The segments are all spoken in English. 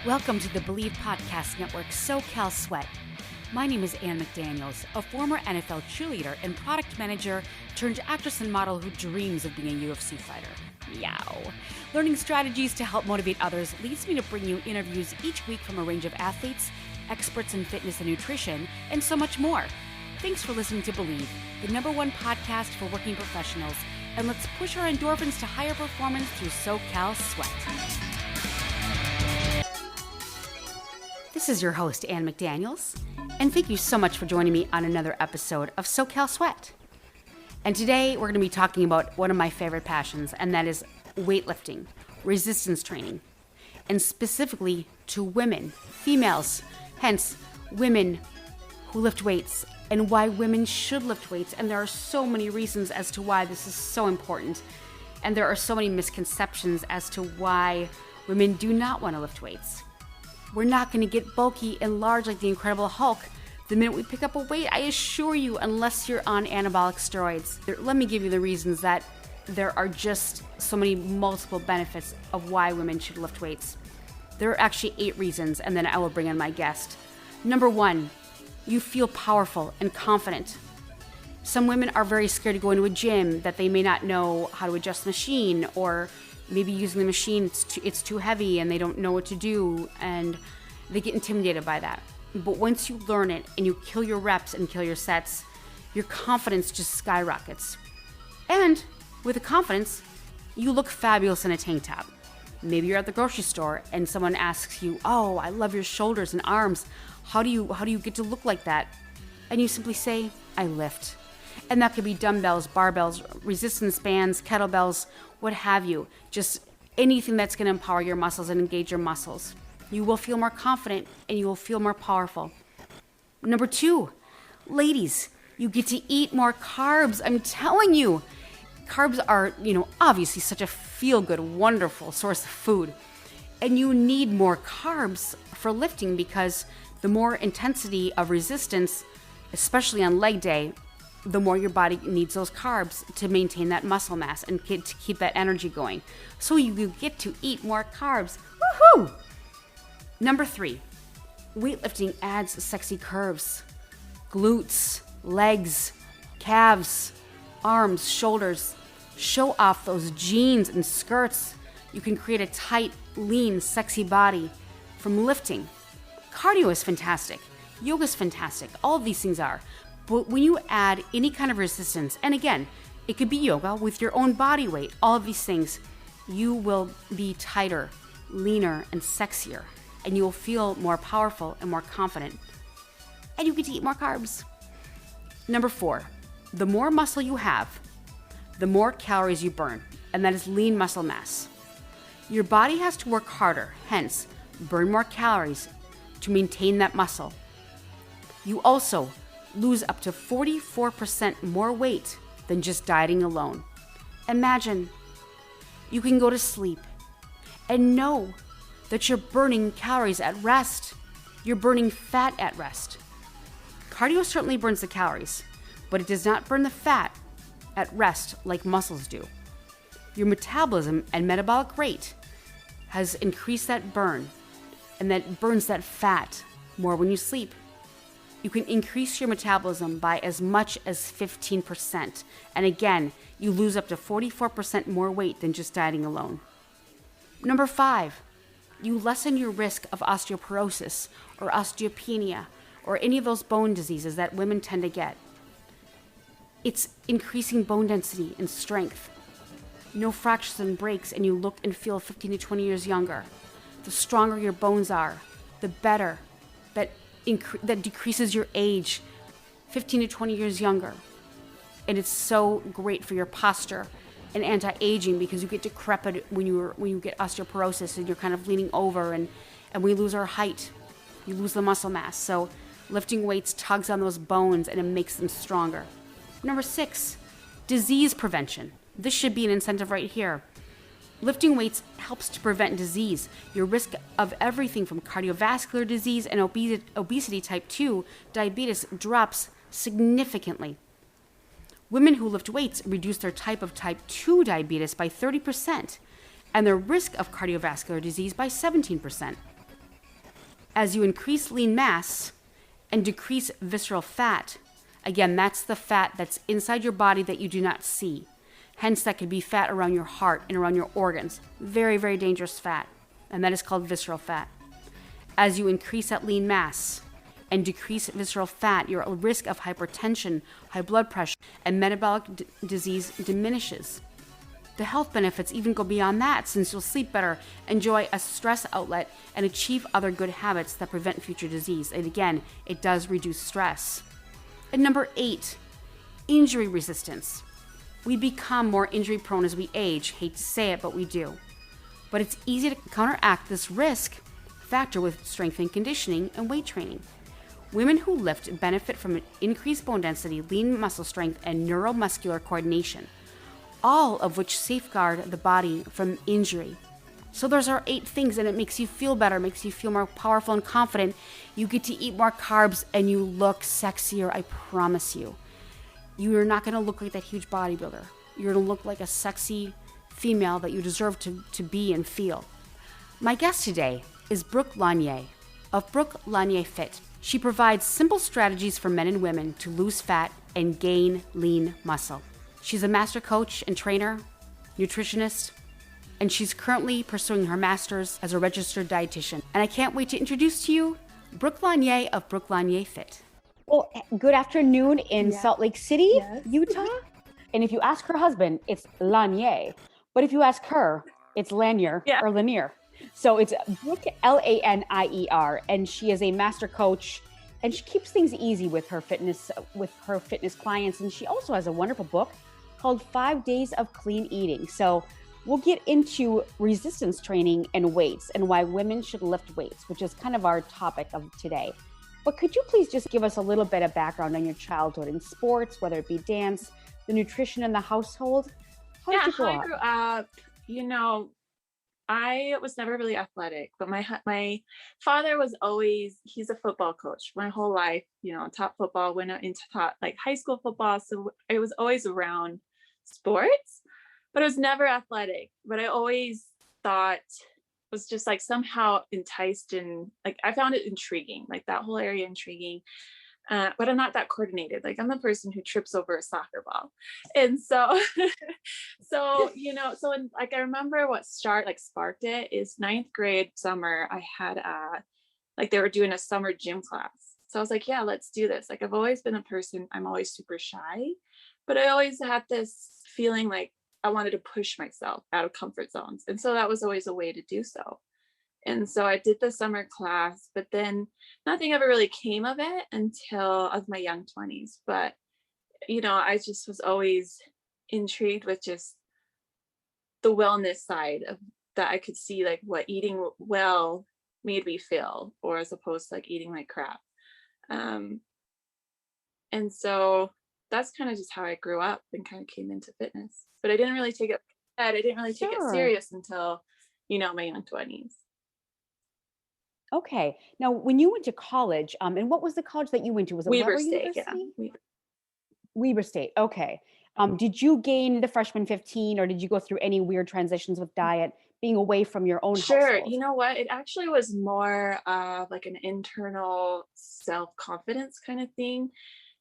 Welcome to the Believe Podcast Network SoCal Sweat. My name is Ann McDaniels, a former NFL cheerleader and product manager turned actress and model who dreams of being a UFC fighter. Meow. Learning strategies to help motivate others leads me to bring you interviews each week from a range of athletes, experts in fitness and nutrition, and so much more. Thanks for listening to Believe, the #1 podcast for working professionals, and let's push our endorphins to higher performance through SoCal Sweat. This is your host, Ann McDaniels, and thank you so much for joining me on another episode of SoCal Sweat. And today we're going to be talking about one of my favorite passions, and that is weightlifting, resistance training, and specifically to women, females, hence women who lift weights, and why women should lift weights. And there are so many reasons as to why this is so important, and there are so many misconceptions as to why women do not want to lift weights. We're not going to get bulky and large like the Incredible Hulk the minute we pick up a weight, I assure you, unless you're on anabolic steroids. Let me give you the reasons that there are just so many multiple benefits of why women should lift weights. There are actually 8 reasons, and then I will bring in my guest. Number 1, you feel powerful and confident. Some women are very scared to go into a gym, that they may not know how to adjust the machine, or maybe using the machine, it's too heavy and they don't know what to do, and they get intimidated by that. But once you learn it and you kill your reps and kill your sets, your confidence just skyrockets. And with the confidence, you look fabulous in a tank top. Maybe you're at the grocery store and someone asks you, "Oh, I love your shoulders and arms. How do you get to look like that?" And you simply say, "I lift." And that could be dumbbells, barbells, resistance bands, kettlebells, what have you. Just anything that's going to empower your muscles and engage your muscles. You will feel more confident and you will feel more powerful. Number 2, ladies, you get to eat more carbs. I'm telling you, carbs are, obviously such a feel-good, wonderful source of food. And you need more carbs for lifting because the more intensity of resistance, especially on leg day, the more your body needs those carbs to maintain that muscle mass and to keep that energy going. So you get to eat more carbs. Woohoo! Number 3, weightlifting adds sexy curves. Glutes, legs, calves, arms, shoulders. Show off those jeans and skirts. You can create a tight, lean, sexy body from lifting. Cardio is fantastic. Yoga is fantastic. All of these things are. But when you add any kind of resistance, and again, it could be yoga with your own body weight, all of these things, you will be tighter, leaner, and sexier. And you will feel more powerful and more confident. And you get to eat more carbs. Number 4, the more muscle you have, the more calories you burn, and that is lean muscle mass. Your body has to work harder, hence burn more calories to maintain that muscle. You also lose up to 44% more weight than just dieting alone. Imagine you can go to sleep and know that you're burning calories at rest. You're burning fat at rest. Cardio certainly burns the calories, but it does not burn the fat at rest like muscles do. Your metabolism and metabolic rate has increased that burn, and that burns that fat more when you sleep. You can increase your metabolism by as much as 15%. And again, you lose up to 44% more weight than just dieting alone. Number 5, you lessen your risk of osteoporosis or osteopenia or any of those bone diseases that women tend to get. It's increasing bone density and strength. No fractures and breaks, and you look and feel 15 to 20 years younger. The stronger your bones are, the better. That decreases your age 15 to 20 years younger. And it's so great for your posture and anti-aging because you get decrepit when you get osteoporosis and you're kind of leaning over and we lose our height. You lose the muscle mass. So lifting weights tugs on those bones and it makes them stronger. Number 6, disease prevention. This should be an incentive right here. Lifting weights helps to prevent disease. Your risk of everything from cardiovascular disease and obesity type 2, diabetes drops significantly. Women who lift weights reduce their type 2 diabetes by 30% and their risk of cardiovascular disease by 17%. As you increase lean mass and decrease visceral fat, again, that's the fat that's inside your body that you do not see. Hence, that could be fat around your heart and around your organs. Very, very dangerous fat. And that is called visceral fat. As you increase that lean mass and decrease visceral fat, your risk of hypertension, high blood pressure, and metabolic disease diminishes. The health benefits even go beyond that, since you'll sleep better, enjoy a stress outlet, and achieve other good habits that prevent future disease. And again, it does reduce stress. And number 8, injury resistance. We become more injury prone as we age. Hate to say it, but we do. But it's easy to counteract this risk factor with strength and conditioning and weight training. Women who lift benefit from increased bone density, lean muscle strength, and neuromuscular coordination, all of which safeguard the body from injury. So those are 8 things, and it makes you feel better, makes you feel more powerful and confident. You get to eat more carbs, and you look sexier, I promise you. You're not going to look like that huge bodybuilder. You're going to look like a sexy female that you deserve to be and feel. My guest today is Brooke Lanier of Brooke Lanier Fit. She provides simple strategies for men and women to lose fat and gain lean muscle. She's a master coach and trainer, nutritionist, and she's currently pursuing her master's as a registered dietitian. And I can't wait to introduce to you Brooke Lanier of Brooke Lanier Fit. Well, good afternoon in Salt Lake City, Utah. And if you ask her husband, it's Lanier. But if you ask her, it's Lanier or Lanier. So it's Brooke, Lanier, and she is a master coach, and she keeps things easy with her fitness clients. And she also has a wonderful book called 5 Days of Clean Eating. So we'll get into resistance training and weights and why women should lift weights, which is kind of our topic of today. But could you please just give us a little bit of background on your childhood in sports, whether it be dance, the nutrition in the household? How did you grow up? I grew up, I was never really athletic, but my father was always, he's a football coach my whole life, taught football, went out into taught like high school football. So I was always around sports, but I was never athletic. But I always thought was just like somehow enticed in, like, I found it intriguing, like that whole area intriguing. But I'm not that coordinated. Like I'm the person who trips over a soccer ball. And so, I remember what sparked it is 9th grade summer. I had, they were doing a summer gym class. So I was like, yeah, let's do this. Like I've always been a person, I'm always super shy, but I always had this feeling like I wanted to push myself out of comfort zones. And so that was always a way to do so. And so I did the summer class, but then nothing ever really came of it until of my young 20s. But, I just was always intrigued with just the wellness side of that. I could see like what eating well made me feel, or as opposed to like eating like crap. And so that's kind of just how I grew up and kind of came into fitness. But I didn't really take it serious until, my young 20s. Okay. Now, when you went to college, and what was the college that you went to? Was it Weber State? Yeah. Weber State. Okay. Did you gain the freshman 15, or did you go through any weird transitions with diet, being away from your own household? You know what? It actually was more of like an internal self-confidence kind of thing.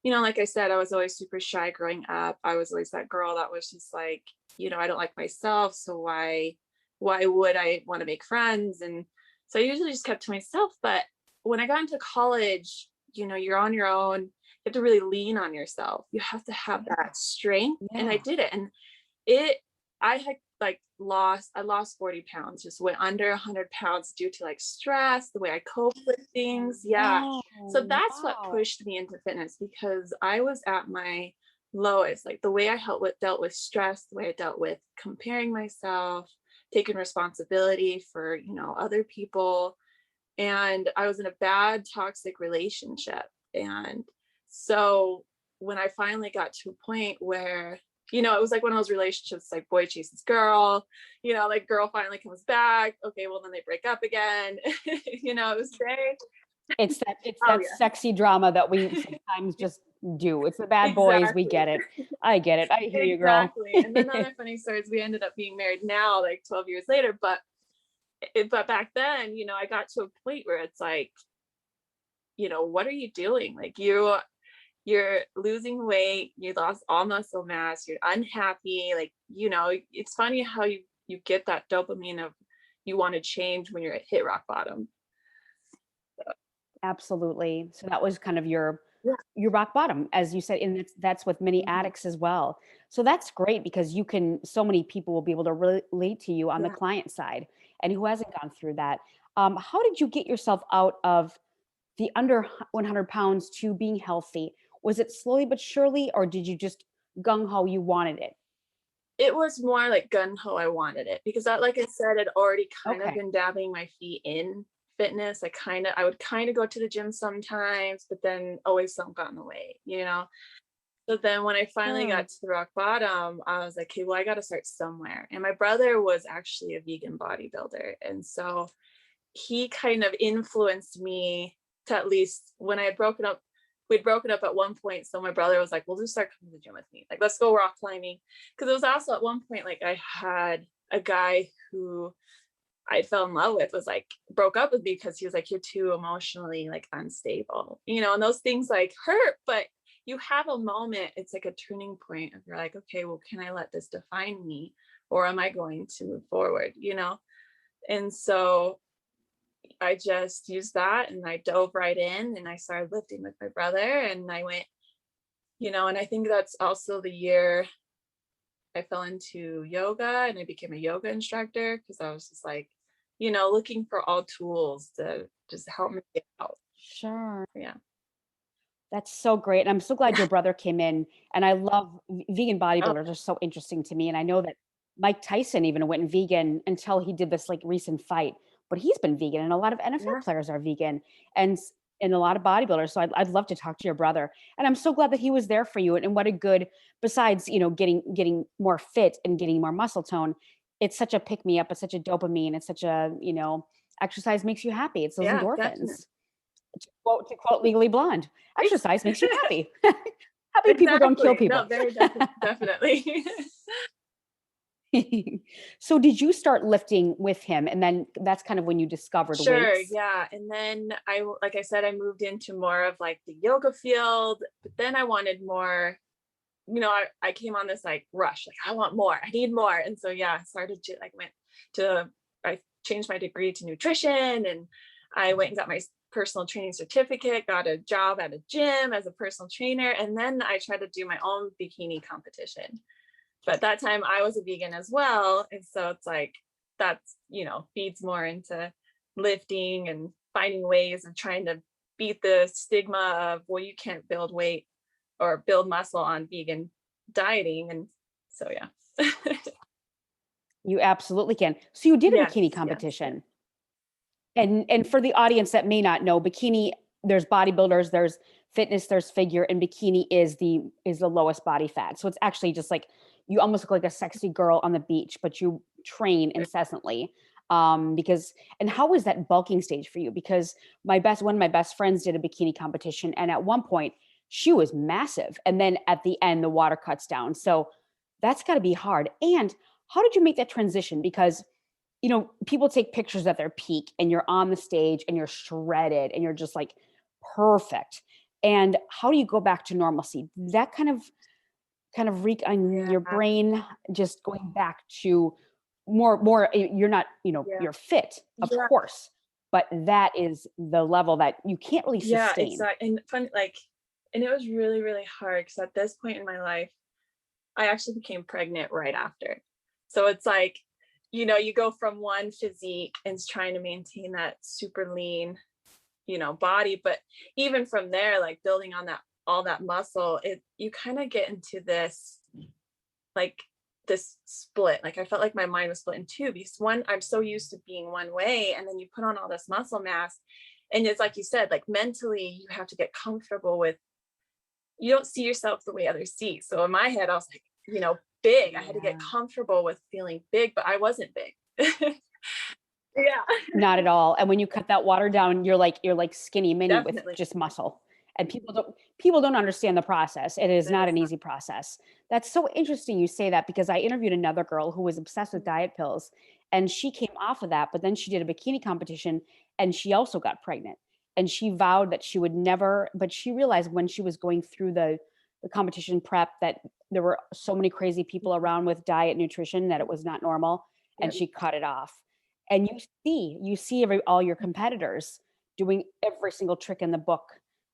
Like I said, I was always super shy growing up. I was always that girl that was just like, I don't like myself. So why would I want to make friends? And so I usually just kept to myself. But when I got into college, you're on your own. You have to really lean on yourself. You have to have that strength. Yeah. And I did it. And I had I lost 40 pounds, just went under 100 pounds due to like stress, the way I cope with things. Yeah. Oh, so that's what pushed me into fitness, because I was at my lowest, like the way I dealt with stress, the way I dealt with comparing myself, taking responsibility for, other people. And I was in a bad toxic relationship. And so when I finally got to a point where, it was like one of those relationships, like boy chases girl, like girl finally comes back. Okay, well then they break up again. It was very. It's that sexy drama that we sometimes just do. It's the bad boys. Exactly. We get it. I get it. I hear you, girl. Exactly. And then other funny stories, we ended up being married now, like 12 years later. But but back then, I got to a point where it's like, what are you doing? Like you're losing weight, you lost all muscle mass, you're unhappy. Like, it's funny how you get that dopamine of you want to change when you're at hit rock bottom. Absolutely. So that was kind of your Yeah. your rock bottom, as you said, and that's with many Mhm. addicts as well. So that's great because so many people will be able to relate to you on the Yeah. client side and who hasn't gone through that. How did you get yourself out of the under 100 pounds to being healthy? Was it slowly but surely, or did you just gung ho, you wanted it? It was more like gun ho, I wanted it because like I said, I'd already kind of Okay. been dabbing my feet in fitness. I would kind of go to the gym sometimes, but then always something got in the way. So then when I finally Sure. got to the rock bottom, I was like, okay, well, I got to start somewhere. And my brother was actually a vegan bodybuilder. And so he kind of influenced me to, at least when I had broken up, we'd broken up at one point. So my brother was like, well, just start coming to the gym with me. Like, let's go rock climbing. Cause it was also at one point, like I had a guy who I fell in love with was like broke up with me because he was like, you're too emotionally like unstable, and those things like hurt, but you have a moment, it's like a turning point of you're like, okay, well, can I let this define me or am I going to move forward? And so I just used that and I dove right in and I started lifting with my brother and I went, and I think that's also the year I fell into yoga and I became a yoga instructor because I was just like, looking for all tools to just help me get out. Sure. Yeah. That's so great. And I'm so glad your brother came in. And I love vegan Oh, bodybuilders are so interesting to me. And I know that Mike Tyson even went vegan until he did this like recent fight, but he's been vegan and a lot of NFL yeah. players are vegan and and a lot of bodybuilders. So I'd love to talk to your brother. And I'm so glad that he was there for you. And what a good, besides, getting more fit and getting more muscle tone, it's such a pick me up. It's such a dopamine. It's such a, exercise makes you happy. It's those Yeah, definitely. endorphins. To quote Legally Blonde, exercise makes you happy. Happy people don't kill Exactly. No, people. very definitely. So did you start lifting with him? And then that's kind of when you discovered Sure, weights? yeah. And then like I said, I moved into more of like the yoga field, but then I wanted more, I came on this like rush, like I want more, I need more. And so, yeah, I started to like I changed my degree to nutrition and I went and got my personal training certificate, got a job at a gym as a personal trainer. And then I tried to do my own bikini competition. But that time I was a vegan as well. And so it's like that's feeds more into lifting and finding ways of trying to beat the stigma of, well, you can't build weight or build muscle on vegan dieting. And so, yeah. You absolutely can. So you did a Yes, bikini yes, yes. competition. And for the audience that may not know, bikini, there's bodybuilders, there's fitness, there's figure, and bikini is the lowest body fat. So it's actually just like you almost look like a sexy girl on the beach, but you train incessantly. Because and how was that bulking stage for you? Because one of my best friends did a bikini competition, and at one point she was massive, and then at the end the water cuts down. So that's got to be hard. And how did you make that transition? Because people take pictures at their peak and you're on the stage and you're shredded and you're just like perfect. And how do you go back to normalcy? That kind of wreak on Yeah, your brain, just going back to more, you're not, yeah, you're fit, of yeah, course, but that is the level that you can't really yeah, sustain. exactly. And fun, like, and it was really, really hard because at this point in my life, I actually became pregnant right after. So it's like, you go from one physique and trying to maintain that super lean body. But even from there, like building on that, all that muscle, you kind of get into like, this split. Like I felt like my mind was split in two because one, I'm so used to being one way. And then you put on all this muscle mass. And it's like you said, like mentally, you have to get comfortable with you don't see yourself the way others see. So in my head, I was like, big. I had to get Yeah. comfortable with feeling big, but I wasn't big. Yeah, Not at all. And when you cut that water down, you're like skinny mini with definitely. just muscle. And people don't understand the process. It is It not is an not. easy process. That's so interesting you say that because I interviewed another girl who was obsessed with diet pills And she came off of that, but then she did a bikini competition and she also got pregnant. And she vowed that she would never, but she realized when she was going through the competition prep that there were so many crazy people around with diet nutrition that it was not normal, and Yep. she cut it off. And you see all your competitors doing every single trick in the book.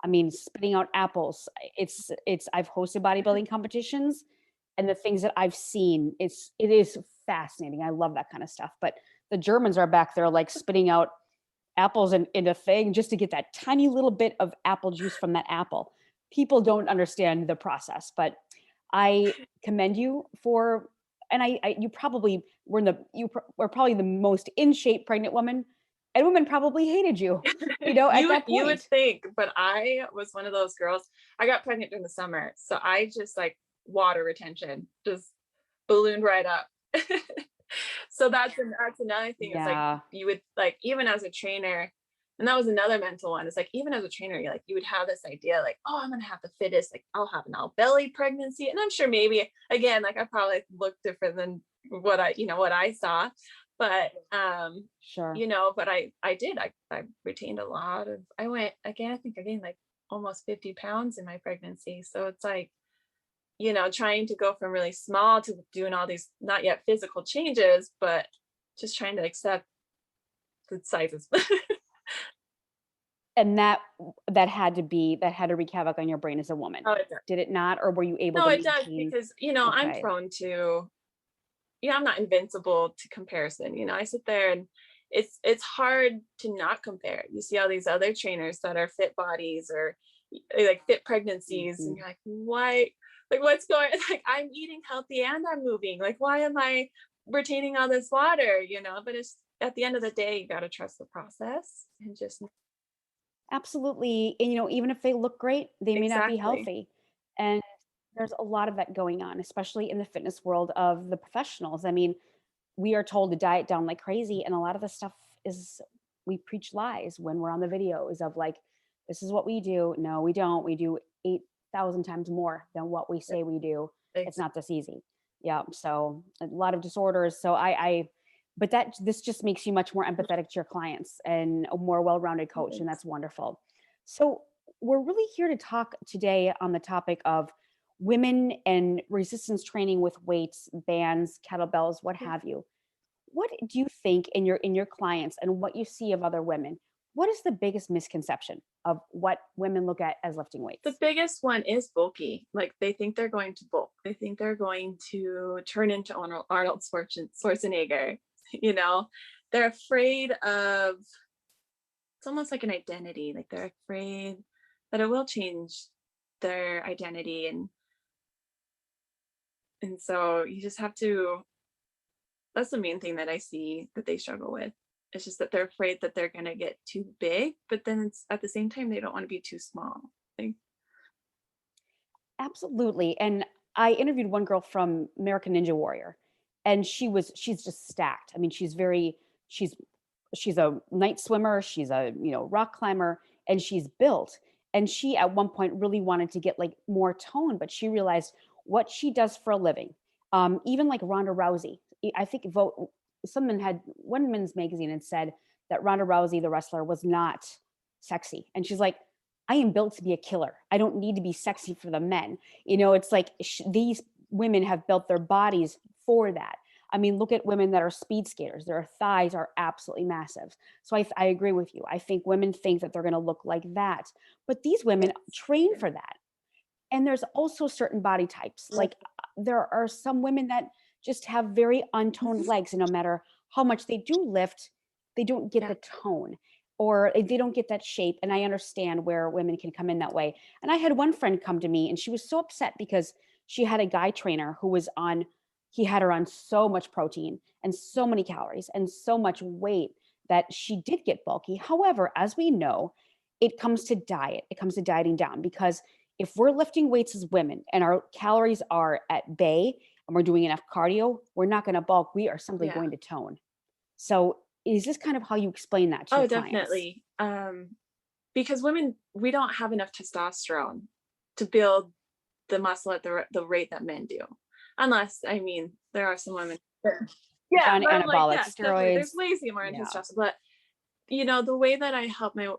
I mean, spitting out apples. It's I've hosted bodybuilding competitions, and the things that I've seen, it is fascinating. I love that kind of stuff. But the Germans are back there like spitting out apples in a thing just to get that tiny little bit of apple juice from that apple. People don't understand the process, but I commend you for, and you probably were probably the most in shape pregnant woman, and women probably hated you, at that You would point. think, but I was one of those girls. I got pregnant during the summer, so I just like water retention, just ballooned right up. So that's another thing. It's like Yeah. you would like even as a trainer, and that was another mental one. It's like even as a trainer, you would have this idea like, oh, I'm gonna have the fittest, like I'll have an all belly pregnancy. And I'm sure maybe again, like I probably look different than what I saw. But Sure. but I retained a lot of I went again, I think I gained like almost 50 pounds in my pregnancy. So it's like, trying to go from really small to doing all these not yet physical changes, but just trying to accept the sizes. And that had to wreak havoc on your brain as a woman. Oh, it does. Did it not? Or were you able No, to it does maintain? because, I'm Okay. prone to, I'm not invincible to comparison. I sit there and it's hard to not compare. You see all these other trainers that are fit bodies or like fit pregnancies, and Mhm. you're like, why? Like, what's going? Like, I'm eating healthy and I'm moving. Like, why am I retaining all this water? But it's at the end of the day, you got to trust the process and just Absolutely. And even if they look great, they may not be exactly. healthy. And there's a lot of that going on, especially in the fitness world of the professionals. I mean, we are told to diet down like crazy, and a lot of the stuff is we preach lies when we're on the videos of like, this is what we do. No, we don't. We do 8,000 times more than what we say we do. It's Exactly. not this easy. Yeah. So a lot of disorders. So but this just makes you much more empathetic to your clients and a more well-rounded coach, and that's wonderful. So we're really here to talk today on the topic of women and resistance training with weights, bands, kettlebells, what have you. What do you think in your clients and what you see of other women? What is the biggest misconception of what women look at as lifting The weights? biggest one is bulky. Like they think they're going to bulk. They think they're going to turn into Arnold Schwarzenegger. You know, they're afraid of. It's almost like an identity. Like they're afraid that it will change their identity, and so you just have to. That's the main thing that I see that they struggle with. It's just that they're afraid that they're going to get too big, but then it's at the same time they don't want to be too small. Like, Absolutely. And I interviewed one girl from American Ninja Warrior, and she's just stacked. I mean, she's she's a night swimmer, she's a, rock climber, and she's built. And she at one point really wanted to get like more tone, but she realized what she does for a living. Even like Ronda Rousey, I think someone had one men's magazine and said that Ronda Rousey, the wrestler, was not sexy. And she's like, I am built to be a killer. I don't need to be sexy for the men. It's like these women have built their bodies for that. I mean, look at women that are speed skaters. Their thighs are absolutely massive. So I agree with you. I think women think that they're going to look like that. But these women yes. train for that. And there's also certain body types. Like there are some women that just have very untoned legs, and no matter how much they do lift, they don't get Yeah. the tone or they don't get that shape. And I understand where women can come in that way. And I had one friend come to me and she was so upset because she had a guy trainer who he had her on so much protein and so many calories and so much weight that she did get bulky. However, as we know, it comes to diet. It comes to dieting down because if we're lifting weights as women and our calories are at bay and we're doing enough cardio, we're not going to bulk. We are simply Yeah. going to tone. So is this kind of how you explain that to your Oh, clients? definitely. Because women, we don't have enough testosterone to build the muscle at the rate that men do. Unless, I mean, there are some women. Sure. Yeah, on but I'm like, anabolic yes, definitely. steroids. There's ways to get more Yeah. testosterone, but the way that I help my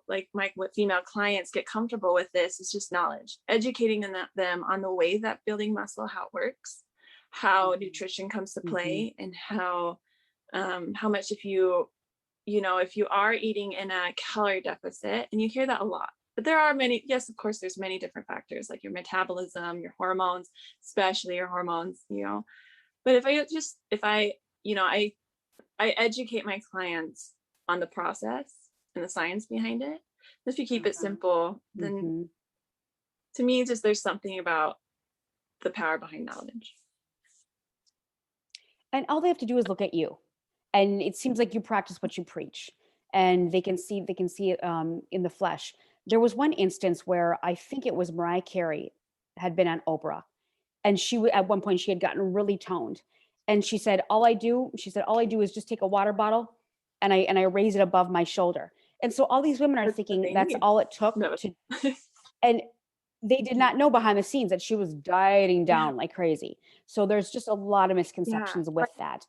female clients get comfortable with this is just knowledge, educating them on the way that building muscle, how it works, how nutrition comes to Mm-hmm. play, and how much if you are eating in a calorie deficit, and you hear that a lot. But there are many, yes, of course, there's many different factors like your metabolism, your hormones, especially your hormones. But I educate my clients on the process and the science behind it. If you keep it simple, then Mm-hmm. to me, just there's something about the power behind knowledge. And all they have to do is look at you. And it seems like you practice what you preach. And they can see it in the flesh. There was one instance where I think it was Mariah Carey had been on Oprah, and at one point she had gotten really toned, and all I do is just take a water bottle and I raise it above my shoulder. And so all these women are That's what thinking they that's need. all it took No. to, and they did not know behind the scenes that she was dieting Yeah. down like crazy. So there's just a lot of Yeah. misconceptions with that.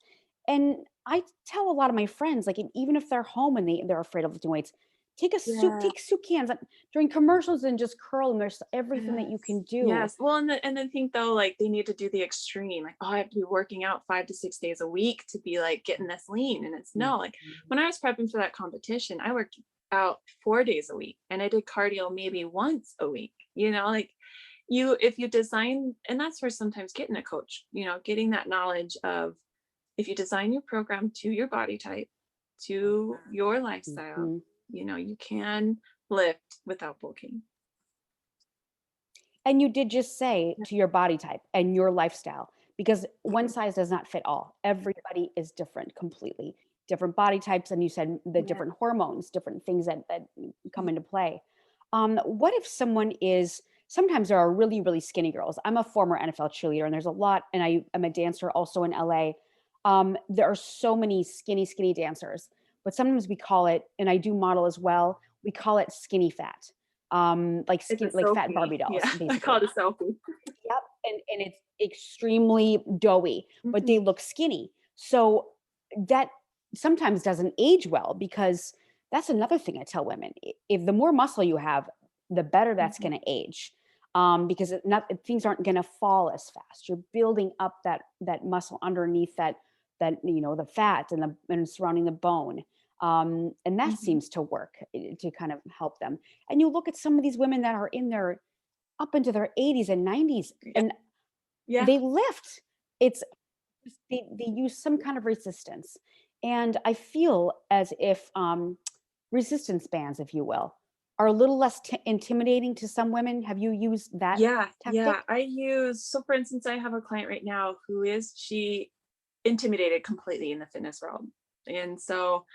And I tell a lot of my friends, like, even if they're home and they're afraid of lifting weights, Yeah. take soup cans during commercials and just curl them. There's everything that you Yes. can do. Yes. Well, and then think though, like they need to do the extreme. Like, oh, I have to be working out 5 to 6 days a week to be like getting this lean. And it's no, like Mhm. when I was prepping for that competition, I worked out 4 days a week and I did cardio maybe once a week. Like if you design, and that's where sometimes getting a coach, getting that knowledge of if you design your program to your body type, to your lifestyle, Mhm. you can lift without bulking. And you did just say to your body type and your lifestyle, because one size does not fit all. Everybody is different, completely different body types. And you said the Yeah. different hormones, different things that come into play. What if sometimes there are really, really skinny girls. I'm a former NFL cheerleader, and there's a lot, and I am a dancer also in LA. There are so many skinny, skinny dancers, but sometimes we call it, and I do model as well, we call it skinny fat, It's a like fat selfie. Barbie dolls, Yeah, I call basically. it a selfie. Yep, and it's extremely doughy, but Mhm. they look skinny. So that sometimes doesn't age well, because that's another thing I tell women. If the more muscle you have, the better that's Mhm. going to age. Because things aren't going to fall as fast. You're building up that muscle underneath the fat and surrounding the bone. And that Mhm. seems to work, to kind of help them. And you look at some of these women that are in their up into their 80s and 90s, Yeah. and Yeah. they lift. It's they use some kind of resistance. And I feel as if resistance bands, if you will, are a little less intimidating to some women. Have you used that Yeah. Yeah. tactic? So for instance, I have a client right now she intimidated completely in the fitness world. And so,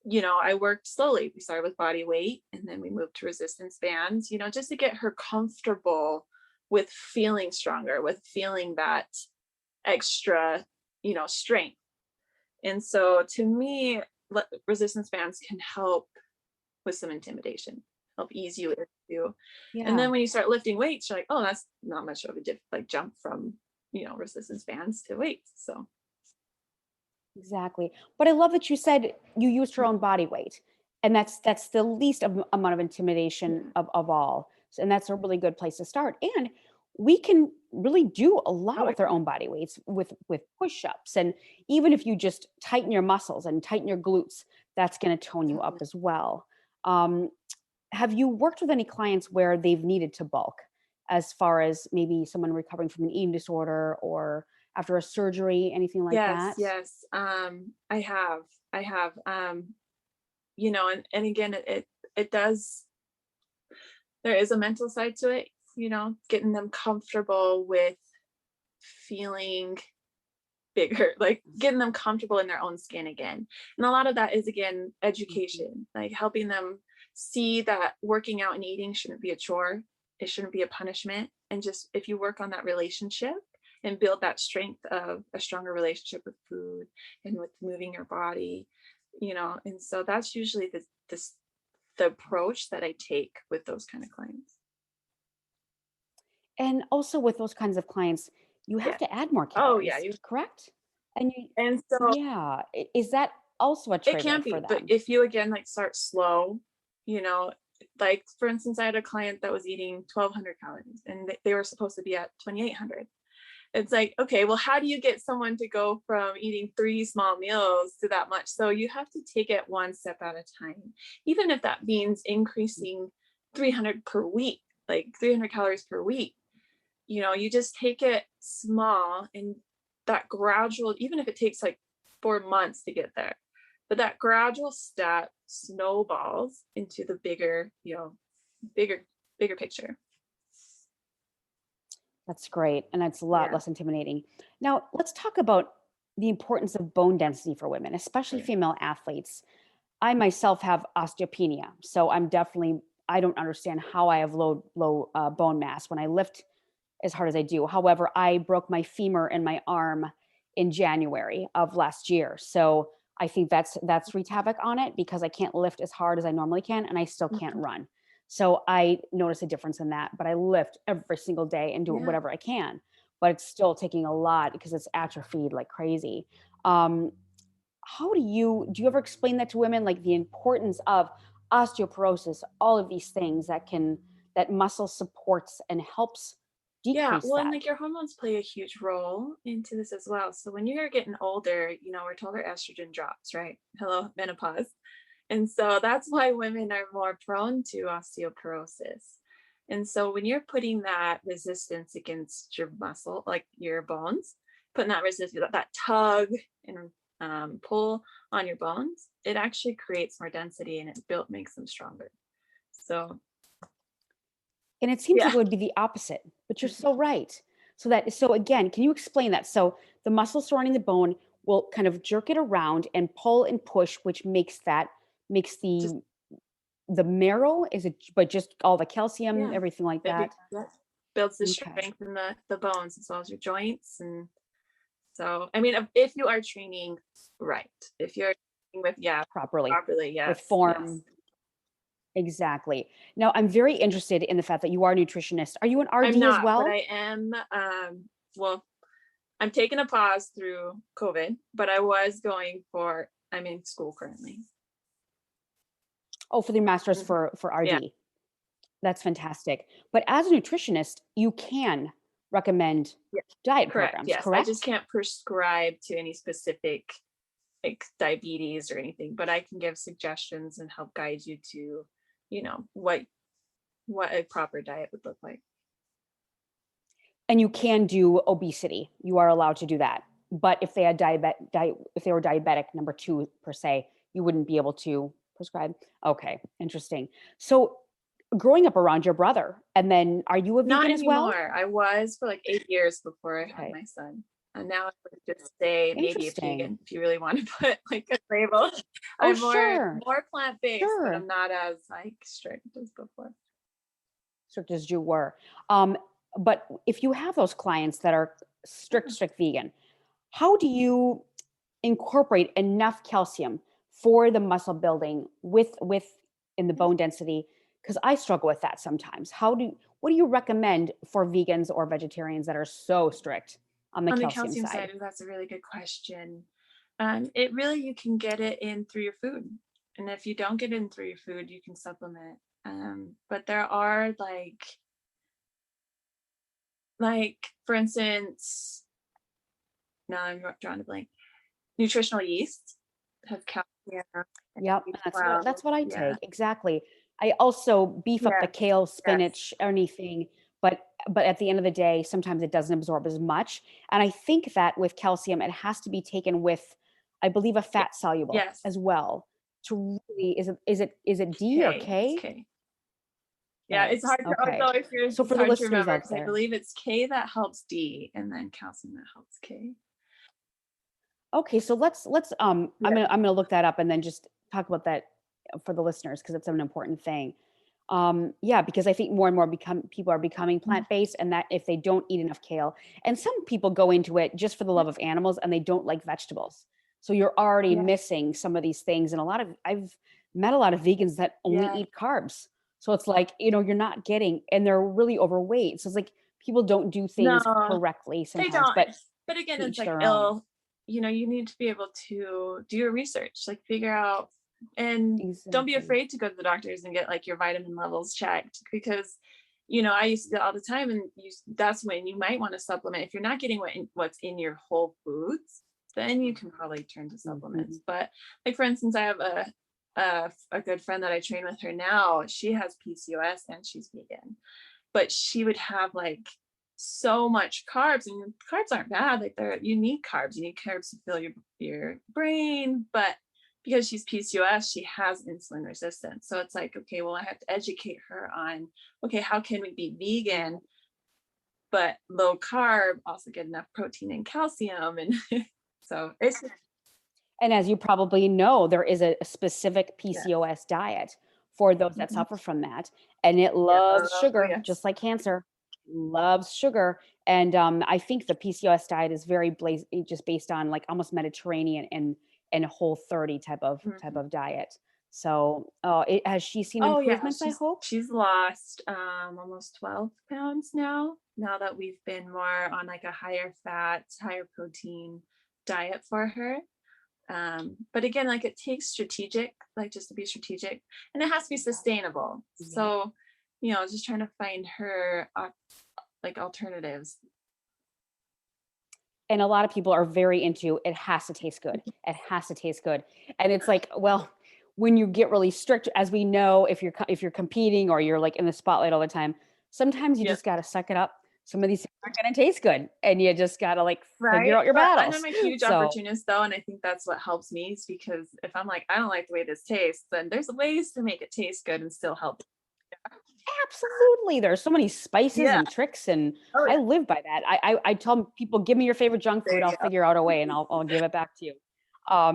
I worked slowly. We started with body weight and then we moved to resistance bands, just to get her comfortable with feeling stronger, with feeling that extra, strength. And so to me, resistance bands can help with some intimidation, help ease you into. And Yeah, then when you start lifting weights, you're like, oh, that's not much of a like jump from, resistance bands to weights. So exactly. But I love that you said you used her own body weight, and that's the least amount of intimidation yeah. of all. And that's a really good place to start. And we can really do a lot Oh, with our own body weights, with push-ups, and even if you just tighten your muscles and tighten your glutes, that's going to tone you up as well. Um, have you worked with any clients where they've needed to bulk, as far as maybe someone recovering from an eating disorder or after a surgery, anything like yes, that? yes. I have, and again, it does, there is a mental side to it, getting them comfortable with feeling bigger, like getting them comfortable in their own skin again. And a lot of that is, again, Mhm. education, like helping them see that working out and eating shouldn't be a chore. It shouldn't be a punishment. And just if you work on that relationship and build that strength of a stronger relationship with food and with moving your body, and so that's usually the approach that I take with those kind of clients. And also with those kinds of clients, you have Yeah. to add more Oh yeah. calories, You correct? And you, And so yeah, is that also a it trigger can for be, but them? if you again like start slow, you know, like for instance, I had a client that was eating 1,200 calories and they were supposed to be at 2,800. It's like, okay, well, how do you get someone to go from eating 3 small meals to that much? So you have to take it one step at a time, even if that means increasing 300 per week, like 300 calories per week. You just take it small and that gradual, even if it takes like 4 months to get there, but that gradual step snowballs into the bigger, bigger, bigger picture. That's great. And it's a lot Yeah. less intimidating. Now, let's talk about the importance of bone density for women, especially Sure. female athletes. I myself have osteopenia. So I don't understand how I have low bone mass when I lift as hard as I do. However, I broke my femur in my arm in January of last year. So I think that's wreaked havoc on it because I can't lift as hard as I normally can and I still can't Mhm. run. So I notice a difference in that, but I lift every single day and do Yeah. whatever I can. But it's still taking a lot because it's atrophied like crazy. Um, how do you ever explain that to women, like the importance of osteoporosis, all of these things that muscle supports and helps Yeah, decrease well, and that? like your hormones play a huge role into this as well. So when you're getting older, we're told our estrogen drops, right? Hello, menopause. And so that's why women are more prone to osteoporosis. And so when you're putting that resistance against your muscle, like your bones, putting that resistance, that tug and pull on your bones, it actually creates more density and makes them stronger. So And it seems like yeah. it would be the opposite, but you're so right. So again, can you explain that? So the muscle surrounding the bone will kind of jerk it around and pull and push, which makes Just the marrow, is it, but just all the calcium, yeah. everything like that. Yeah, builds the Okay. strength in the bones as well as your joints. And so, I mean, if you are training right, if you're training with, yeah, Properly properly, with yes, yes. form. Exactly. Now, I'm very interested in the fact that you are a nutritionist. Are you an I'm RD as not, but well? I am, well, I'm taking a pause through COVID, but I'm in school currently. Oh, for the master's Mhm. for Yeah, RD. That's fantastic. But as a nutritionist, you can recommend yeah, diet correct. programs, Yes. I just correct? can't prescribe to any specific like diabetes or anything, but I can give suggestions and help guide you to, what a proper diet would look like. And you can do obesity. You are allowed to do that. But if they had if they were diabetic number 2 per se, you wouldn't be able to prescribe. Okay, interesting. So growing up around your brother, and then are you a Not vegan as well? anymore. I was for like 8 years before I had Okay, my son. And now I would just say maybe a interesting. vegan if you really want to put like a label. Oh, I'm more sure, more plant-based, but I'm sure. not as like strict as before. Strict as you were. Um, but if you have those clients that are Yeah. strict vegan, how do you incorporate enough calcium for the muscle building with in the bone density? Because I struggle with that sometimes. What do you recommend for vegans or vegetarians that are so strict on the On the calcium calcium side? side, that's a really good question. It really you can get it in through your food. And if you don't get it in through your food, you can supplement. But there are like for instance, now I'm drawing a blank. Nutritional yeast has calcium and Yep, B12. that's what I Yeah. take, exactly. I also beef up the Yes. kale, Yes. spinach, anything, but at the end of the day, sometimes it doesn't absorb as much, and I think that with calcium, it has to be taken with, I believe, a Yeah. fat soluble Yes. as well to really is it It's D or K. It's K? K. Yeah, K, it's hard to okay. although if you're So it's for the hard to listeners remember out because I there, believe it's K that helps D and then calcium that helps K. okay, so let's Yeah. I'm gonna look that up and then just talk about that for the listeners because it's an important thing. Yeah, because I think more and more people are becoming Mhm. plant-based, and that if they don't eat enough kale, and some people go into it just for the Yeah. love of animals and they don't like vegetables. So you're already Yeah. missing some of these things. And I've met a lot of vegans that only Yeah. eat carbs. So it's like, you're not getting, and they're really overweight. So it's like people don't do things No, correctly they sometimes, don't. but But again, to it's each like their own. you need to be able to do your research, like figure out, and don't be Exactly. afraid to go to the doctors and get like your vitamin levels checked, because I used to do it all the time, and that's when you might want to supplement. If you're not getting what's in your whole foods, then you can probably turn to Mhm. supplements. But like, for instance, I have a good friend that I train with her now. She has PCOS and she's vegan, but she would have like so much carbs, and carbs aren't bad. Like, you need carbs. You need carbs to fill your brain, but because she's PCOS, she has insulin resistance. So it's like, okay, well, I have to educate her on, okay, how can we be vegan but low carb, also get enough protein and calcium, and so it's And as you probably know, there is a specific yeah. PCOS diet for those that Mhm. suffer from that. And it Yeah. loves Oh sugar, yes. just like cancer, loves sugar. And I think the PCOS diet is very just based on like almost Mediterranean and whole 30 type Mhm. of diet. So has she seen Oh yeah, improvements, I hope? she's lost almost 12 pounds now that we've been more on like a higher fat, higher protein diet for her. But again, like, it takes strategic, like, just to be strategic, and it has to be sustainable. Yeah. So, just trying to find her like alternatives. And a lot of people are very into it has to taste good. It has to taste good. And it's like, well, when you get really strict, as we know, if you're competing or you're like in the spotlight all the time, sometimes you Yep. just got to suck it up. Some of these things aren't going to taste good, and you just got to like figure Right. out your But battles. I'm a huge So opportunist though, and I think that's what helps me, is because if I'm like, I don't like the way this tastes, then there's ways to make it taste good and still help. absolutely, there's so many spices Yeah. and tricks, and Oh I yeah. live by that. I tell people, give me your favorite junk There food, you I'll go. figure out a way, and I'll give it back to you.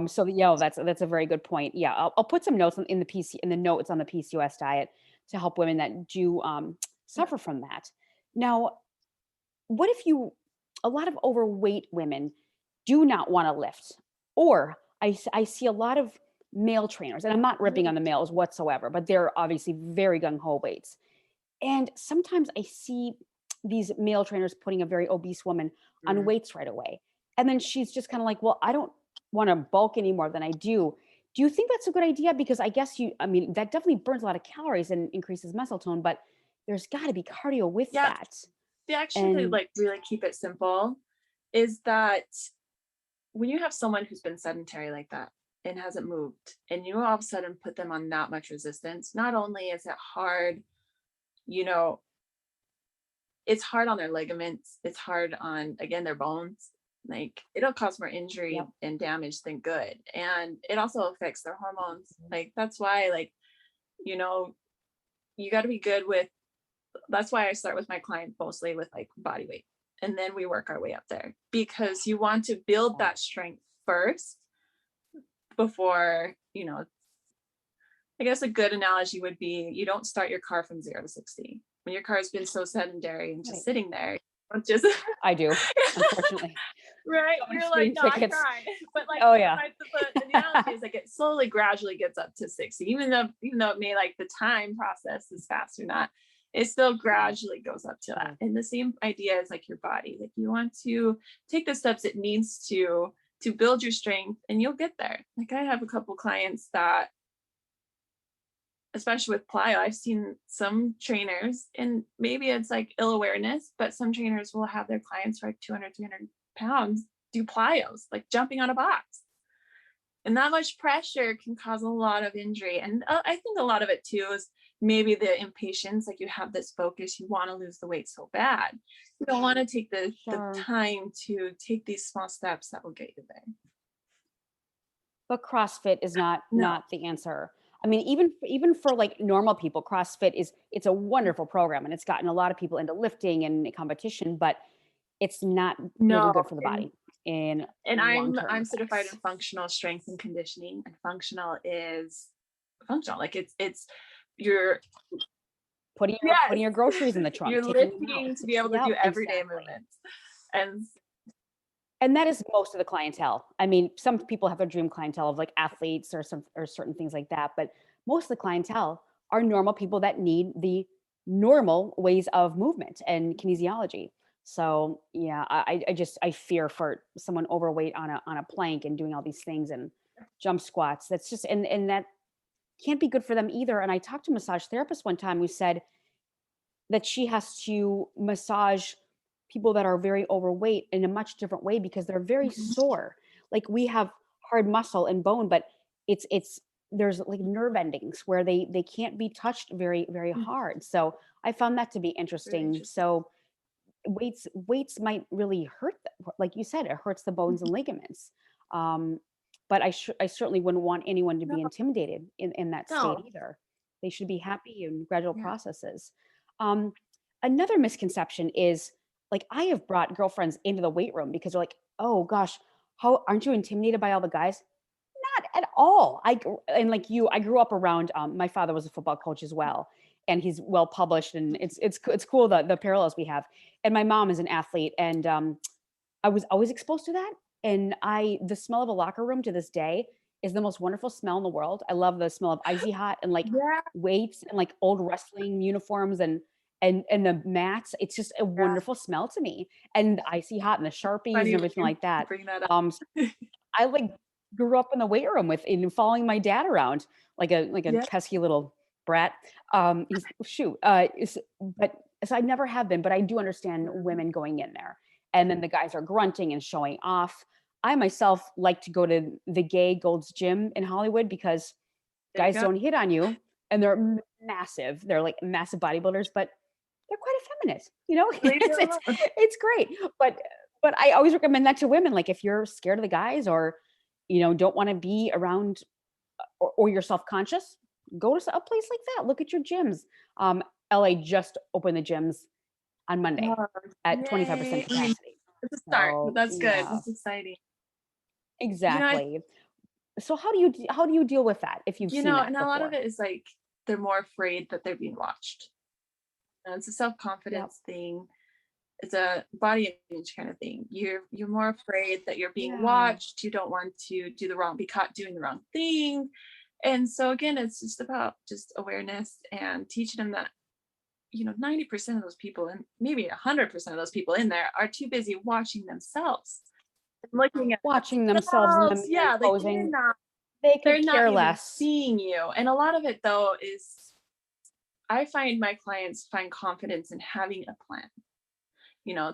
So yeah, that's a very good point. Yeah, I'll put some notes in the in the notes on the PCOS diet to help women that do Yeah. suffer from that. Now, what if a lot of overweight women do not want to lift, or I see a lot of male trainers, and I'm not ripping on the males whatsoever, but they're obviously very gung ho weights, and sometimes I see these male trainers putting a very obese woman on Mm. weights right away. And then she's just kind of like, well, I don't want to bulk any more than I do. Do you think that's a good idea? Because I mean, that definitely burns a lot of calories and increases muscle tone, but there's got to be cardio with Yeah. that. They actually And like really keep it simple. Is that when you have someone who's been sedentary like that and hasn't moved, and you all of a sudden put them on that much resistance, not only is it hard, you know, it's hard on their ligaments, it's hard on, again, their bones. Like, it'll cause more injury yep. and damage than good. And it also affects their hormones. Like, that's why, like, you know, you got to be good with, that's why I start with my clients mostly with like body weight. And then we work our way up there, because you want to build Yeah. that strength first before, I guess a good analogy would be, you don't start your car from 0 to 60. When your car has been so sedentary and just Right. sitting there, just I do, unfortunately. right. So many You're like, speeding no, I'm tickets. trying. But like, Oh yeah. the analogy is like, it slowly, gradually gets up to 60, even though it may, like, the time process is fast or not, it still Yeah, gradually goes up to that. sure. And the same idea is like your body. Like, you want to take the steps it needs to build your strength, and you'll get there. Like, I have a couple clients that, especially with plyo, I've seen some trainers, and maybe it's like ill awareness, but some trainers will have their clients for like 200, 300 pounds do plyos, like jumping on a box. And that much pressure can cause a lot of injury. And I think a lot of it too is maybe the impatience. Like, you have this focus, you want to lose the weight so bad. You don't want to take the Sure. time to take these small steps that will get you there. But CrossFit is No. not the answer. I mean, even for like normal people, CrossFit it's a wonderful program, and it's gotten a lot of people into lifting and competition, but it's not really No. good for the And body in and long-term I'm certified in effects. functional strength and conditioning, and functional is functional, like, it's you're Putting yes, your groceries in the trunk, you're taking them out. lifting to be able to Yep, do everyday exactly. movements. And And that is most of the clientele. I mean, some people have their dream clientele of like athletes or certain things like that, but most of the clientele are normal people that need the normal ways of movement and kinesiology. So yeah, I fear for someone overweight on a plank and doing all these things and jump squats. That's just and that can't be good for them either. And I talked to a massage therapist one time who said that she has to massage people that are very overweight in a much different way because they're very Mhm. sore. Like we have hard muscle and bone, but it's there's like nerve endings where they can't be touched very Mhm. hard. So I found that to be Very interesting. interesting. So weights might really hurt like you said, it hurts the bones and Mhm. ligaments. Um, but I certainly wouldn't want anyone to No, be intimidated in that state no. either. They should be happy in gradual Yeah. processes. Um, Another misconception is like I have brought girlfriends into the weight room because they're like, oh gosh, how aren't you intimidated by all the guys? Not at all. And like you, I grew up around. My father was a football coach as well, and he's well published, and it's cool the parallels we have. And my mom is an athlete, and I was always exposed to that. And the smell of a locker room to this day is the most wonderful smell in the world. I love the smell of icy hot and like Yeah. weights and like old wrestling uniforms and the mats. It's just a Yeah. wonderful smell to me. And the icy hot and the Sharpies and Funny everything you like that. bring that up. So I like grew up in the weight room with and following my dad around like a Yeah. pesky little brat. He's shoot. But so I never have been, but I do understand Mhm. women going in there, and then the guys are grunting and showing off. I myself like to go to the gay Gold's Gym in Hollywood because There you guys go. don't hit on you, and they're massive. They're like massive bodybuilders, but they're quite effeminate. You know, Leave it alone. it's great. But I always recommend that to women. Like if you're scared of the guys or don't want to be around or you're self-conscious, go to a place like that. Look at your gyms. LA just opened the gyms on Monday Oh, at 25% yay. I mean, capacity. it's a start, but So that's good. yeah, That's exciting. I exactly. So how do you deal with that if you've seen that and a lot of before? it is like they're more afraid that they're being watched. It's a Yep. self-confidence thing. It's a body image kind of thing. You're more afraid that you're being Yeah. watched. You don't want to be caught doing the wrong thing. And so again, it's just about just awareness and teaching them that 90% of those people and maybe 100% of those people in there are too busy watching themselves and looking at Watching themselves in the themselves. mirror and Yeah, like posing, they they're could not care even less. seeing you. And a lot of it though is I find my clients find confidence in having a plan.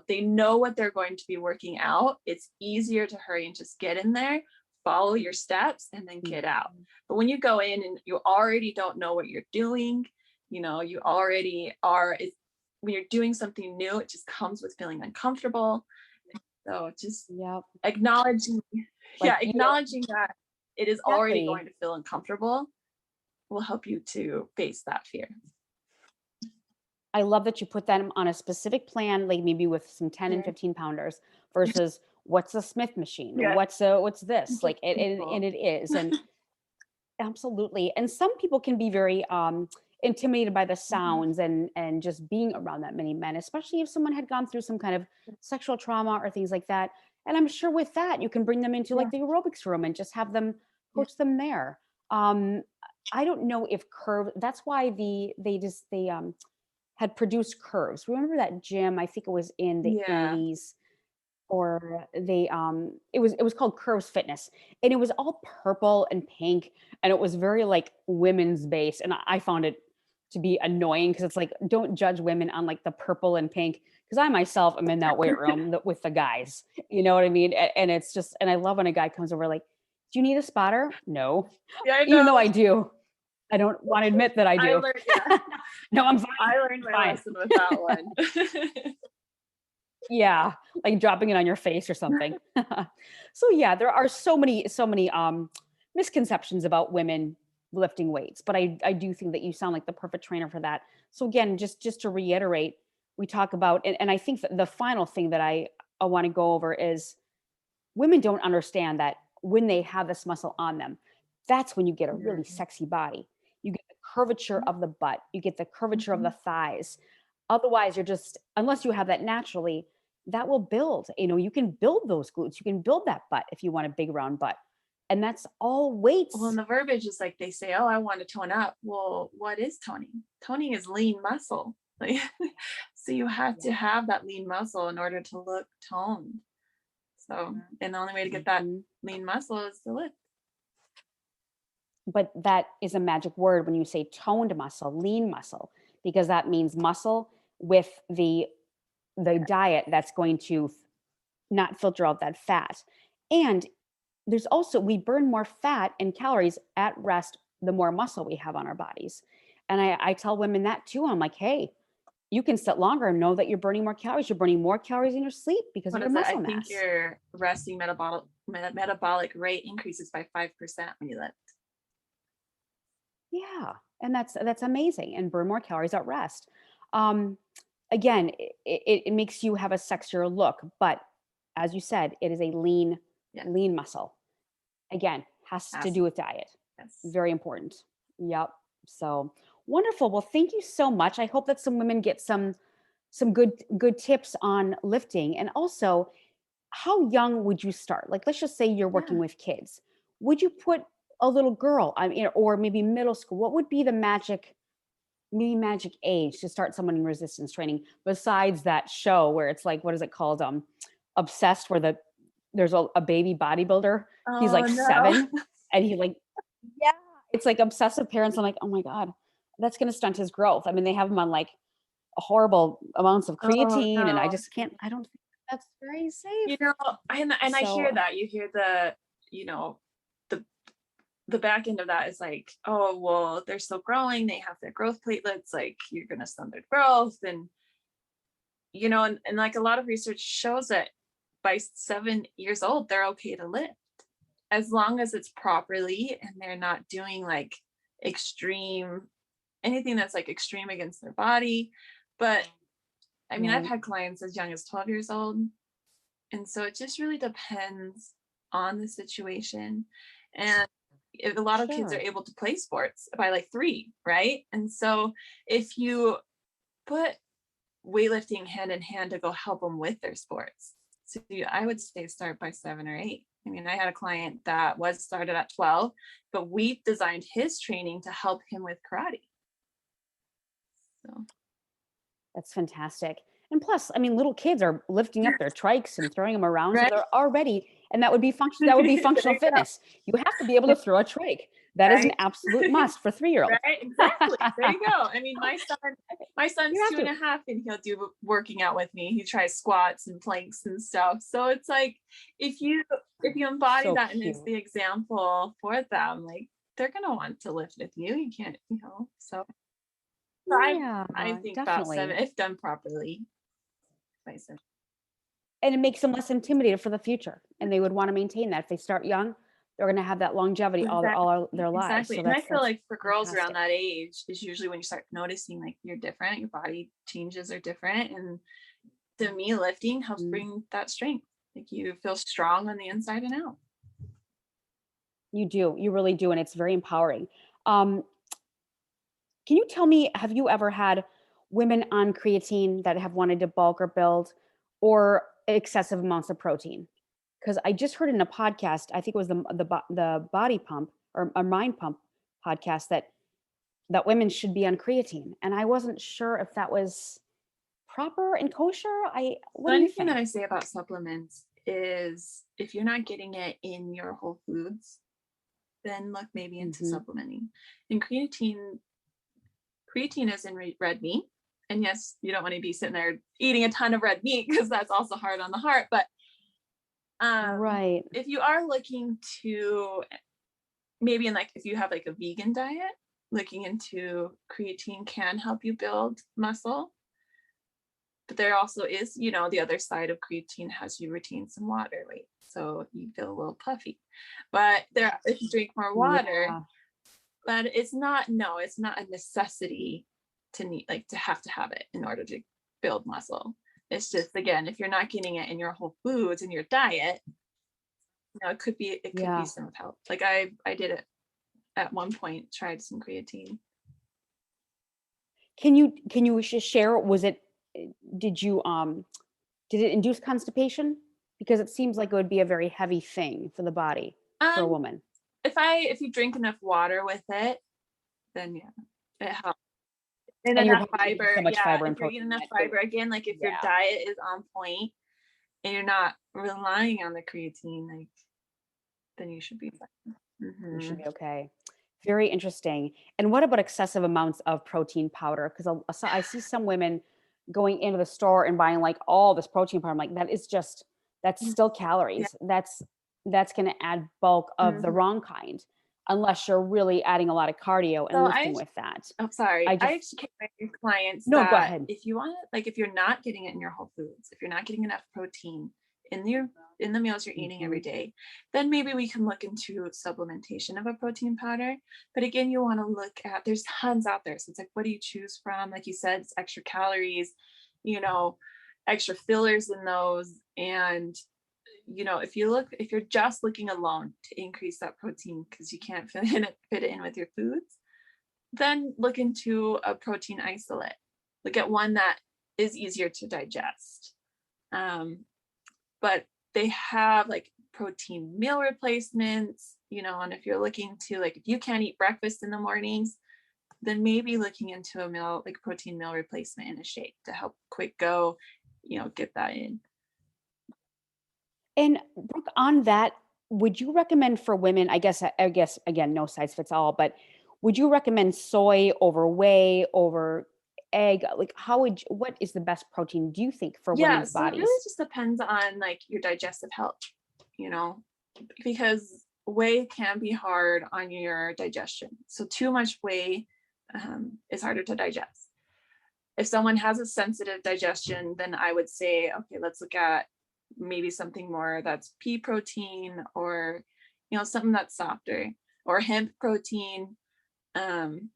They know what they're going to be working out. It's easier to hurry and just get in there, follow your steps, and then get out. Mhm. But when you go in and you already don't know what you're doing, you already are, when you're doing something new, it just comes with feeling uncomfortable. So just Yep. acknowledging, Like you don't acknowledging that it is already exactly. going to feel uncomfortable will help you to face that fear. I love that you put them on a specific plan, like maybe with some 10 and Yeah. 15 pounders versus what's a Smith machine? Yeah. What's this? Like and it is. And absolutely. And some people can be very intimidated by the Mhm. sounds and just being around that many men, especially if someone had gone through some kind of sexual trauma or things like that. And I'm sure with that you can bring them into Yeah. like the aerobics room and just have them Yeah. coach them there. Um I don't know if curve that's why they had produced curves. Remember that gym? I think it was in the Yeah. 80s or it was called Curves Fitness, and it was all purple and pink, and it was very like women's based, and I found it to be annoying because it's like don't judge women on like the purple and pink because I myself am in that weight room with the guys, you know what I mean? And it's just and I love when a guy comes over like, do you need a spotter? No, Yeah, I even though know. I do. I don't want to admit that I I do. learned, yeah. No, I'm fine. I learned I'm my fine. lesson with that one. Yeah, like dropping it on your face or something. So yeah, there are so many misconceptions about women lifting weights, but I do think that you sound like the perfect trainer for that. So again, just to reiterate, we talk about and I think that the final thing that I want to go over is women don't understand that when they have this muscle on them, that's when you get a really Mhm. sexy body. You get the curvature of the butt, you get the curvature of the Mhm. thighs. Otherwise, you're just, unless you have that naturally, that will build. You can build those glutes, you can build that butt if you want a big round butt. And that's all Well, weights. and the verbiage is like they say, "Oh, I want to tone up." Well, what is toning? Toning is lean muscle. Like, so you have to Yeah. have that lean muscle in order to look toned. So, and the only way to get that Mhm. lean muscle is to lift. But that is a magic word when you say toned muscle, lean muscle, because that means muscle with the diet that's going to not filter out that fat. And there's also, we burn more fat and calories at rest the more muscle we have on our bodies. And I tell women that too. I'm like, hey, you can sit longer and know that you're burning more calories. You're burning more calories in your sleep because of What your is it? I muscle think mass. your resting metabolic rate increases by 5% when you lift. Yeah, and that's amazing, and burn more calories at rest. Um, Again, it makes you have a sexier look, but as you said, it is a Yeah. lean muscle. Again, has to do Awesome. with diet. Yes. Very important. Yep. So wonderful. Well, thank you so much. I hope that some women get some good tips on lifting, and also how young would you start? Like, let's just say you're working Yeah. with kids. Would you put a little girl, I mean, or maybe middle school? What would be the magic age to start someone in resistance training besides that show where it's like, what is it called? Obsessed, where there's a baby bodybuilder. He's Oh like no. 7, and he like, yeah, it's like obsessive parents. I'm like, oh my God, that's going to stunt his growth. I mean, they have him on like horrible amounts of Oh creatine, and I no. just can't, I don't think that's very You safe. know, and I So hear that. You hear the, you know, the the back end of that is like, oh well, they're still growing. They have their growth platelets. Like you're gonna stunt their growth, and and like a lot of research shows that by 7 years old, they're okay to lift as long as it's properly and they're not doing like extreme anything that's like extreme against their body. But I mean, I've right. had clients as young as 12 years old. And so it just really depends on the situation. And a lot of kids are Sure. able to play sports by like 3, right? And so if you put weightlifting hand in hand to go help them with their sports, so I would say start by 7 or 8. I mean, I had a client that was started at 12, but we designed his training to help him with karate. So That's fantastic. And plus, I mean, little kids are lifting up their trikes and throwing them around, so right. they're already, and that would be There functional you go. fitness. You have to be able to throw a trike. That is an Right. absolute must for 3-year-olds. Right, exactly. There you go. I mean, my son's You have two and to. a half, and he'll do working out with me. He tries squats and planks and stuff. So it's like if you embody So that and it's cute. the example for them, like they're gonna want to lift with you. You can't, So Yeah, I think about 7 definitely. if done properly. By 7. And it makes them less intimidated for the future. And they would want to maintain that. If they start young, they're going to have that longevity Exactly, their lives. exactly. So And I feel that's like for girls around fantastic. that age is usually when you start noticing like you're different, your body changes are different, and to me, lifting helps Mm. bring that strength. Like you feel strong on the inside and out. You do. You really do. And it's very empowering. Um, Can you tell me, have you ever had women on creatine that have wanted to bulk or build, or excessive amounts of protein? Because I just heard in a podcast, I think it was the Body Pump or a Mind Pump podcast, that women should be on creatine, and I wasn't sure if that was proper and kosher. What The do you only thing that I think? say about supplements is if you're not getting it in your whole foods, then look maybe into Hmm. supplementing. And creatine is in red meat. And yes, you don't want to be sitting there eating a ton of red meat because that's also hard on the heart. But Right. if you are looking to maybe in like if you have like a vegan diet, looking into creatine can help you build muscle. But there also is, the other side of creatine has you retain some water weight. So you feel a little puffy. But if you drink more water, Yeah. but it's not, no, it's not a necessity to need, like to have it in order to build muscle. It's just, again, if you're not getting it in your whole foods in your diet, it could be Yeah. some help. Like I did it at one point, tried some creatine. Can you just share? Did you did it induce constipation? Because it seems like it would be a very heavy thing for the body for a Um, woman. if you drink enough water with it, then yeah, it helps. And And you're enough probably getting fiber. so much Yeah. fiber If and you're eating protein in enough it. So fiber, again, like if your yeah, diet is on point and you're not relying on the creatine, like then you should be fine. you should Mm-hmm. be okay. Very interesting. And what about excessive amounts of protein powder? Because I see some women going into the store and buying like all this protein powder. I'm like, that's still Yeah. calories. That's going to add bulk of the Mhm. wrong kind, unless you're really adding a lot of cardio and So lifting with that. I'm sorry. I I just educate my clients No, go that ahead. if you want it, like if you're not getting it in your whole foods, if you're not getting enough protein in the meals you're eating Mhm. every day, then maybe we can look into supplementation of a protein powder. But again, you want to look at there's tons out there. So it's like, what do you choose from? Like you said, it's extra calories, you know, extra fillers in those. And if you're just looking alone to increase that protein because you can't fit it in with your foods, then look into a protein isolate. Look at one that is easier to digest. But they have like protein meal replacements, and if you're looking to like, if you can't eat breakfast in the mornings, then maybe looking into a meal, like protein meal replacement in a shake to help quick go, get that in. And Brooke, on that, would you recommend for women, I guess again, no size fits all, but would you recommend soy over whey over egg? Like what is the best protein do you think for Yeah, women's so it really bodies? just depends on like your digestive health, you know, because whey can be hard on your digestion. So too much whey is harder to digest. If someone has a sensitive digestion, then I would say, okay, let's look at maybe something more that's pea protein or, something that's softer or hemp protein. Um,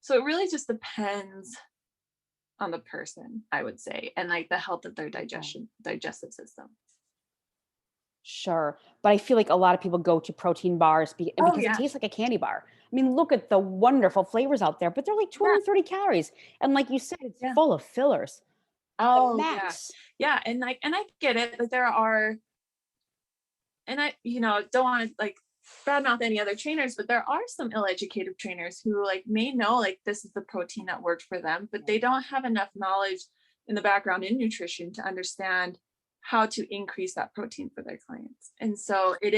so it really just depends on the person, I would say, and like the health of their Oh, digestive system. sure. But I feel like a lot of people go to protein bars Oh because it yeah. tastes like a candy bar. I mean, look at the wonderful flavors out there, but they're like Yeah. 230 calories. And like you said, it's Yeah. full of fillers to the Oh yeah. max. Yeah. And I get it. Like there are, and I, don't want to like badmouth any other trainers, but there are some ill-educated trainers who like may know like this is the protein that worked for them, but they don't have enough knowledge in the background in nutrition to understand how to increase that protein for their clients. And so it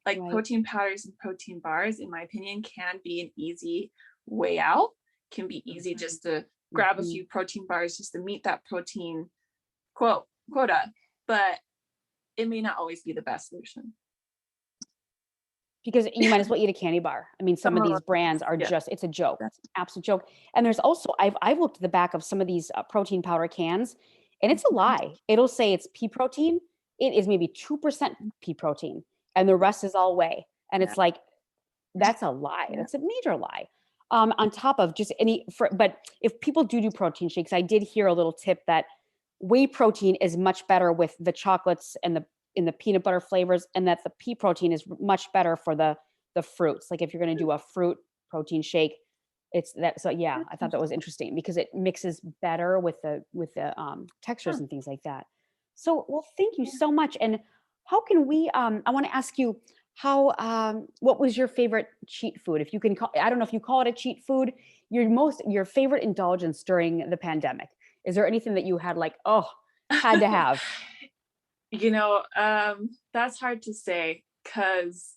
like Right. protein powders and protein bars, in my opinion, can be an easy way out, can be easy just to grab a Mhm. few protein bars just to meet that protein quota, but it may not always be the best solution. Because you might as well eat a candy bar. I mean, some of Oh, these brands are yeah. it's a joke. It's an absolute joke. And there's also, I've looked at the back of some of these protein powder cans, and it's a lie. It'll say it's pea protein. It is maybe 2% pea protein, and the rest is all whey. And Yeah. it's like, that's a lie. Yeah. That's a major lie. On top of just but if people do protein shakes, I did hear a little tip that whey protein is much better with the chocolates and the peanut butter flavors, and that the pea protein is much better for the fruits. Like if you're going to do a fruit protein shake, it's that. So yeah, I thought that was interesting because it mixes better with the textures Huh. and things like that. So well, thank you so much. And how can we? I want to ask you what was your favorite cheat food? If you can call, I don't know if you call it a cheat food, your favorite indulgence during the pandemic. Is there anything that you had like, oh, had to have? That's hard to say because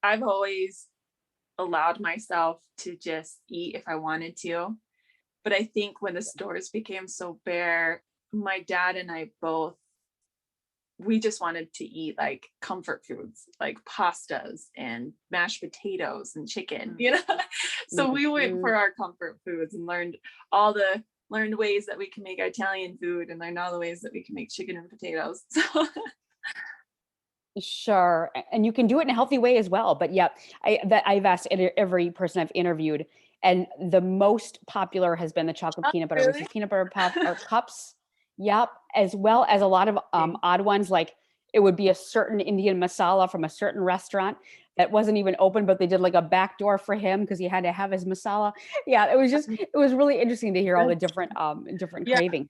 I've always allowed myself to just eat if I wanted to. But I think when the stores became so bare, my dad and I both, we just wanted to eat like comfort foods, like pastas and mashed potatoes and chicken. So we went Mhm. for our comfort foods and learned ways that we can make Italian food and learned all the ways that we can make chicken and potatoes. So Sure, and you can do it in a healthy way as well. But yeah, I've asked every person I've interviewed, and the most popular has been the chocolate oh, peanut butter really? Reese's peanut butter puff or cups. Yep, as well as a lot of odd ones. Like it would be a certain Indian masala from a certain restaurant that wasn't even open, but they did like a back door for him because he had to have his masala. Yeah, it was really interesting to hear all the different Yeah. cravings.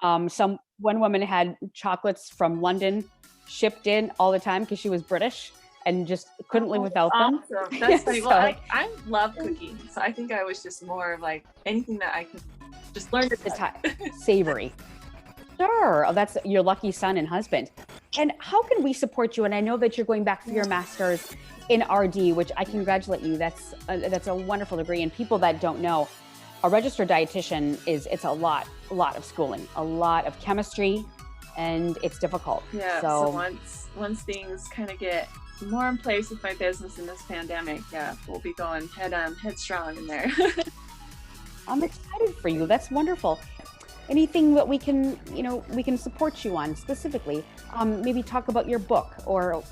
One woman had chocolates from London shipped in all the time because she was British, and just couldn't live Oh, without them. awesome. That's funny. So, Well, I love cooking. So I think I was just more of like anything that I could just learn to cook. savory. Sure. Oh, that's your lucky son and husband. And how can we support you? And I know that you're going back for your master's in RD, which I congratulate you. That's a wonderful degree. And people that don't know, a registered dietitian it's a lot of schooling, a lot of chemistry, and it's difficult. Yeah. So once things kind of get more in place with my business in this pandemic, yeah, we'll be going headstrong in there. I'm excited for you. That's wonderful. Anything that we can support you on specifically? Maybe talk about your book, or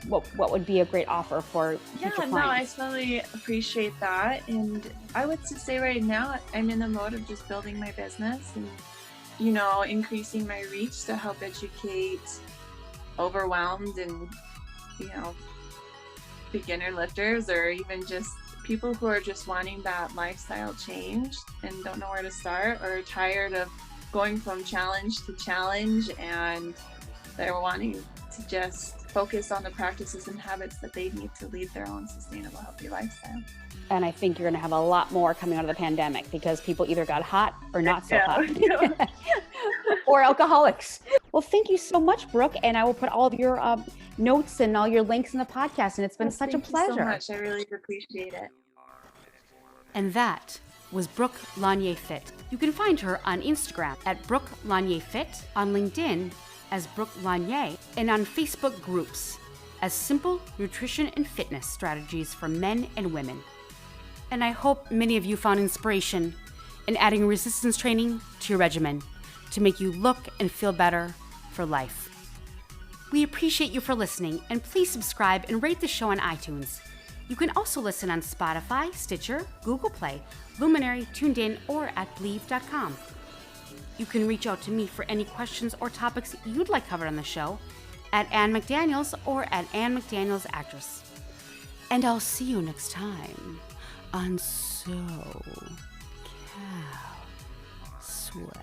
what would be a great offer for future clients. No, I totally appreciate that. And I would just say right now I'm in the mode of just building my business and increasing my reach to help educate overwhelmed and beginner lifters, or even just people who are just wanting that lifestyle change and don't know where to start, or tired of going from challenge to challenge, and they're wanting to just focus on the practices and habits that they need to lead their own sustainable, healthy lifestyle. And I think you're going to have a lot more coming out of the pandemic, because people either got hot or not so hot, or alcoholics. Well, thank you so much, Brooke. And I will put all of your notes and all your links in the podcast. And it's been such a pleasure. Thank you so much. I really appreciate it. And that was Brooke Lanier Fit. You can find her on Instagram at Brooke Lanier Fit, on LinkedIn as Brooke Lanier, and on Facebook groups as Simple Nutrition and Fitness Strategies for Men and Women. And I hope many of you found inspiration in adding resistance training to your regimen to make you look and feel better for life. We appreciate you for listening, and please subscribe and rate the show on iTunes. You can also listen on Spotify, Stitcher, Google Play, Luminary, Tuned In, or at Believe.com. You can reach out to me for any questions or topics you'd like covered on the show at Ann McDaniels or at Ann McDaniels Actress. And I'll see you next time on So Cal Sweat.